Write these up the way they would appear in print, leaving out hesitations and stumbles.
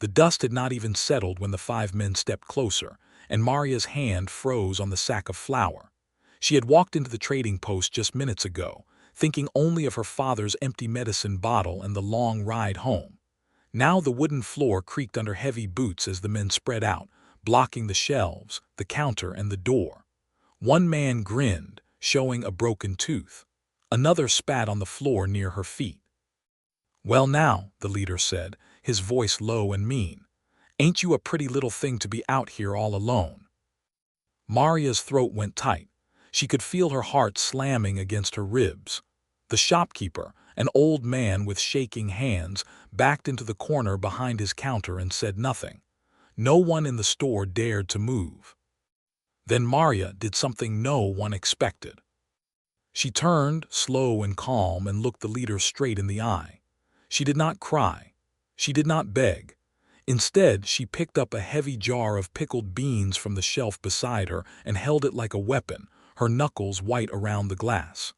The dust had not even settled when the 5 men stepped closer, and Maria's hand froze on the sack of flour. She had walked into the trading post just minutes ago, thinking only of her father's empty medicine bottle and the long ride home. Now the wooden floor creaked under heavy boots as the men spread out, blocking the shelves, the counter, and the door. One man grinned, showing a broken tooth. Another spat on the floor near her feet. "Well now," the leader said, his voice low and mean, "ain't you a pretty little thing to be out here all alone?" Maria's throat went tight. She could feel her heart slamming against her ribs. The shopkeeper, an old man with shaking hands, backed into the corner behind his counter and said nothing. No one in the store dared to move. Then Maria did something no one expected. She turned, slow and calm, and looked the leader straight in the eye. She did not cry. She did not beg. Instead, she picked up a heavy jar of pickled beans from the shelf beside her and held it like a weapon, her knuckles white around the glass.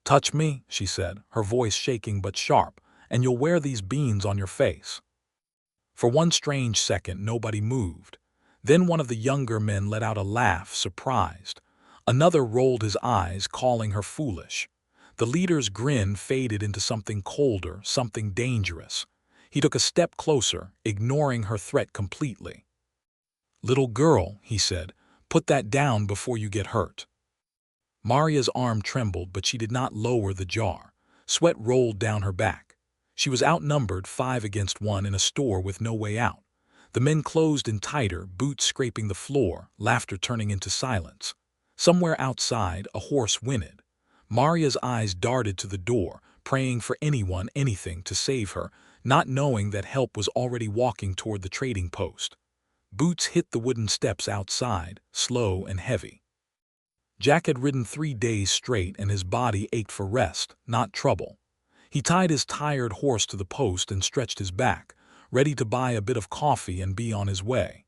"Touch me," she said, her voice shaking but sharp, "and you'll wear these beans on your face." For one strange second, nobody moved. Then one of the younger men let out a laugh, surprised. Another rolled his eyes, calling her foolish. The leader's grin faded into something colder, something dangerous. He took a step closer, ignoring her threat completely. "Little girl," he said, "put that down before you get hurt." Maria's arm trembled, but she did not lower the jar. Sweat rolled down her back. She was outnumbered 5 against 1 in a store with no way out. The men closed in tighter, boots scraping the floor, laughter turning into silence. Somewhere outside, a horse whinnied. Maria's eyes darted to the door, praying for anyone, anything to save her, not knowing that help was already walking toward the trading post. Boots hit the wooden steps outside, slow and heavy. Jack had ridden 3 days straight, and his body ached for rest, not trouble. He tied his tired horse to the post and stretched his back, ready to buy a bit of coffee and be on his way.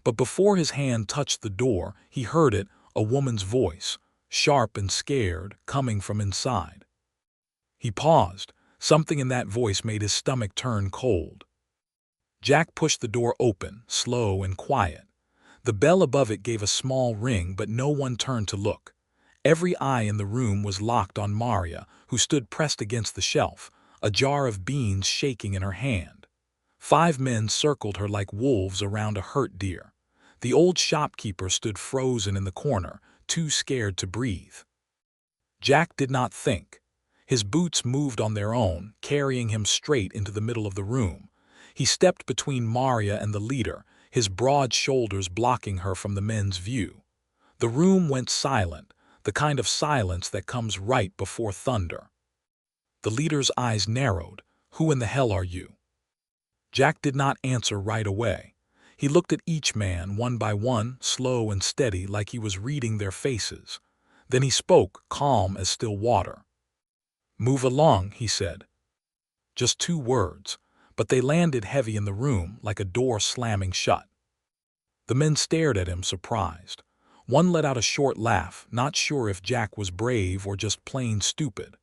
But before his hand touched the door, he heard it, a woman's voice, sharp and scared, coming from inside. He paused. Something in that voice made his stomach turn cold. Jack pushed the door open, slow and quiet. The bell above it gave a small ring, but no one turned to look. Every eye in the room was locked on Maria, who stood pressed against the shelf, a jar of beans shaking in her hand. 5 men circled her like wolves around a hurt deer. The old shopkeeper stood frozen in the corner, too scared to breathe. Jack did not think. His boots moved on their own, carrying him straight into the middle of the room. He stepped between Maria and the leader, his broad shoulders blocking her from the men's view. The room went silent, the kind of silence that comes right before thunder. The leader's eyes narrowed. "Who in the hell are you?" Jack did not answer right away. He looked at each man, one by one, slow and steady, like he was reading their faces. Then he spoke, calm as still water. "Move along," he said. Just 2 words, but they landed heavy in the room, like a door slamming shut. The men stared at him, surprised. One let out a short laugh, not sure if Jack was brave or just plain stupid.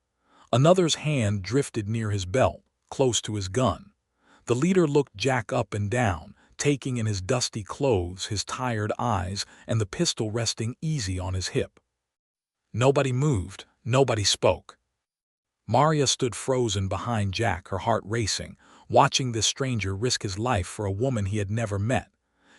Another's hand drifted near his belt, close to his gun. The leader looked Jack up and down, taking in his dusty clothes, his tired eyes, and the pistol resting easy on his hip. Nobody moved, nobody spoke. Maria stood frozen behind Jack, her heart racing, watching this stranger risk his life for a woman he had never met.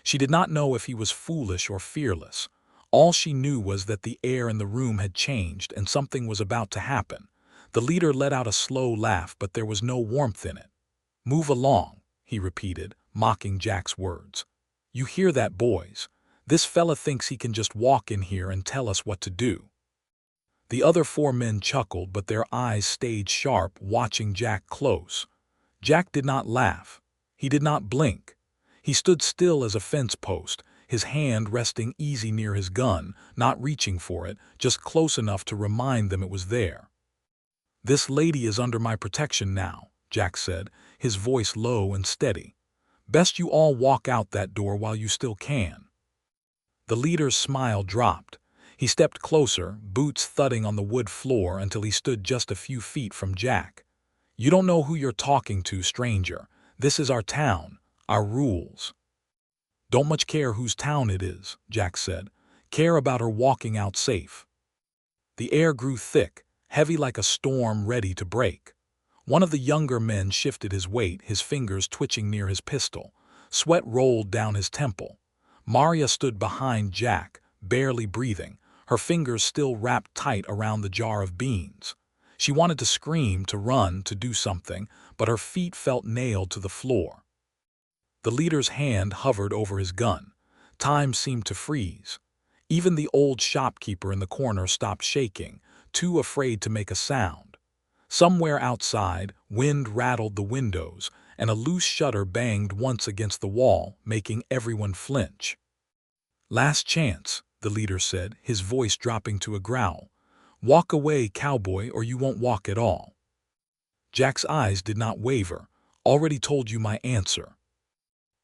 She did not know if he was foolish or fearless. All she knew was that the air in the room had changed and something was about to happen. The leader let out a slow laugh, but there was no warmth in it. "Move along," he repeated, mocking Jack's words. "You hear that, boys? This fella thinks he can just walk in here and tell us what to do." The other 4 men chuckled, but their eyes stayed sharp, watching Jack close. Jack did not laugh. He did not blink. He stood still as a fence post, his hand resting easy near his gun, not reaching for it, just close enough to remind them it was there. "This lady is under my protection now," Jack said, his voice low and steady. "Best you all walk out that door while you still can." The leader's smile dropped. He stepped closer, boots thudding on the wood floor, until he stood just a few feet from Jack. "You don't know who you're talking to, stranger. This is our town, Our rules. Don't much care whose town it is, Jack said. Care about her walking out safe. The air grew thick, heavy like a storm ready to break. One of the younger men shifted his weight, his fingers twitching near his pistol. Sweat rolled down his temple. Maria stood behind Jack, barely breathing, her fingers still wrapped tight around the jar of beans. She wanted to scream, to run, to do something, but her feet felt nailed to the floor. The leader's hand hovered over his gun. Time seemed to freeze. Even the old shopkeeper in the corner stopped shaking, too afraid to make a sound. Somewhere outside, wind rattled the windows, and a loose shutter banged once against the wall, making everyone flinch. "Last chance," the leader said, his voice dropping to a growl. "Walk away, cowboy, or you won't walk at all." Jack's eyes did not waver. "Already told you my answer."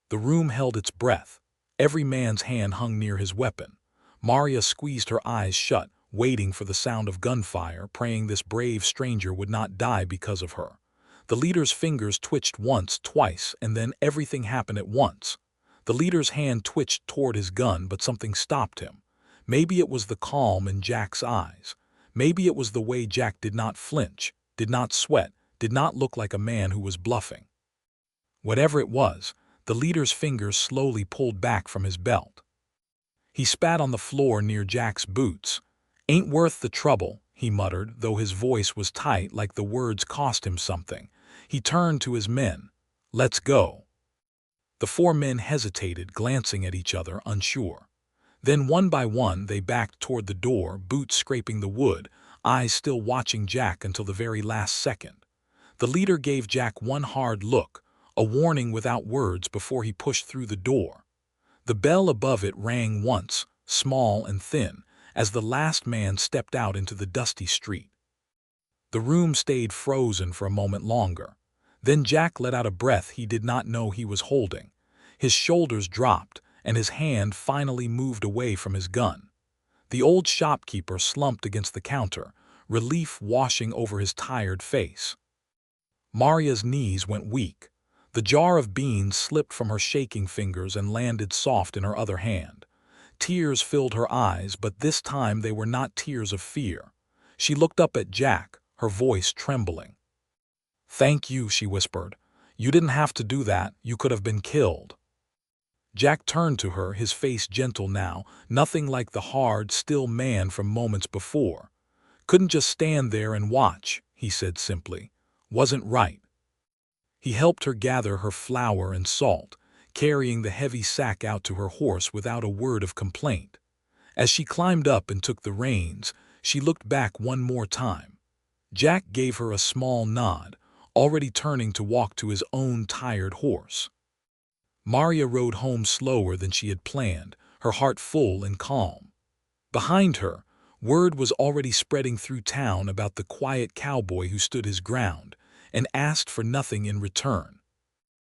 The room held its breath. Every man's hand hung near his weapon. Maria squeezed her eyes shut, waiting for the sound of gunfire, praying this brave stranger would not die because of her. The leader's fingers twitched once, twice, and then everything happened at once. The leader's hand twitched toward his gun, but something stopped him. Maybe it was the calm in Jack's eyes. Maybe it was the way Jack did not flinch, did not sweat, did not look like a man who was bluffing. Whatever it was, the leader's fingers slowly pulled back from his belt. He spat on the floor near Jack's boots. "Ain't worth the trouble," he muttered, though his voice was tight like the words cost him something. He turned to his men. "Let's go." The 4 men hesitated, glancing at each other, unsure. Then one by one they backed toward the door, boots scraping the wood, eyes still watching Jack until the very last second. The leader gave Jack one hard look, a warning without words before he pushed through the door. The bell above it rang once, small and thin, as the last man stepped out into the dusty street. The room stayed frozen for a moment longer. Then Jack let out a breath he did not know he was holding. His shoulders dropped, and his hand finally moved away from his gun. The old shopkeeper slumped against the counter, relief washing over his tired face. Maria's knees went weak. The jar of beans slipped from her shaking fingers and landed soft in her other hand. Tears filled her eyes, but this time they were not tears of fear. She looked up at Jack, her voice trembling. "Thank you," she whispered. "You didn't have to do that. You could have been killed." Jack turned to her, his face gentle now, nothing like the hard, still man from moments before. "Couldn't just stand there and watch," he said simply. "Wasn't right." He helped her gather her flour and salt, carrying the heavy sack out to her horse without a word of complaint. As she climbed up and took the reins, she looked back one more time. Jack gave her a small nod, already turning to walk to his own tired horse. Maria rode home slower than she had planned, her heart full and calm. Behind her, word was already spreading through town about the quiet cowboy who stood his ground and asked for nothing in return.